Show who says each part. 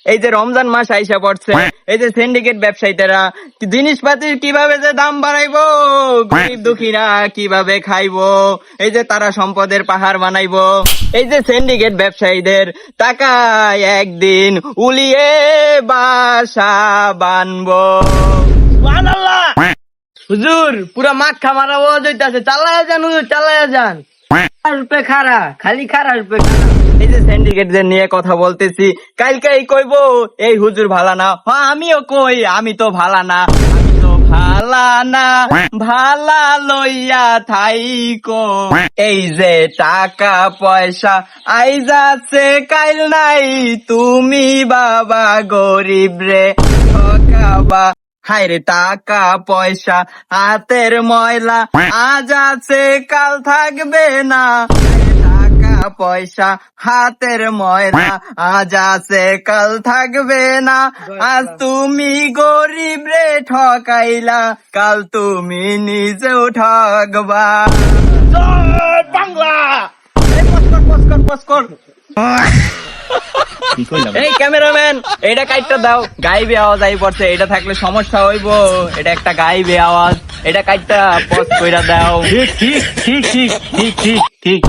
Speaker 1: এই যে রমজান মাস আইসা পড়ছে, এই যে সিন্ডিকেট ব্যবসায়ীরা জিনিসপাতির কিভাবে যে দাম বাড়াইবো, গরিব দুঃখীরা কিভাবে খাইবো, এই যে তারা সম্পদের পাহাড় বানাইবো, এই যে সিন্ডিকেট ব্যবসায়ীদের টাকায় একদিন উলিয়ে বাসা বানবো। সুবহানাল্লাহ। হুজুর পুরা মাথা মারা আওয়াজ হইতাছে, চালায়া যান হুজুর, চালায়া যান। রূপে খারা, খালি খারা রূপে খারা। এই যে সিন্ডিকেটদের নিয়ে কথা বলতেছি, কালকে এই কইবো এই হুজুর ভালা না, হ্যাঁ আমিও কই আমি তো ভালা না, আমি তো ভালা না, ভালা লইয়া থাইকো। এই যে টাকা পয়সা আইজাছে কাইল নাই, তুমি বাবা গরিব রে ঠকাবা। হায় রে টাকা পয়সা হাতের ময়লা, আজ আছে কাল থাকবে না। টাকা পয়সা হাতের ময়লা, আজ আছে কাল থাকবে না। আজ তুমি গরিব রে ঠকাইলা, কাল তুমি নিজেও ঠকবা। জয় বাংলা। এই পস্কর এই ক্যামেরাম্যান, এটা কাইটটা দাও, গাইবে আওয়াজ আই পড়ছে, এটা থাকলে সমস্যা হইব, এটা একটা গাইবে আওয়াজ, এটা কাইটটা পজ কইরা দাও। ঠিক ঠিক ঠিক ঠিক ঠিক ঠিক ঠিক।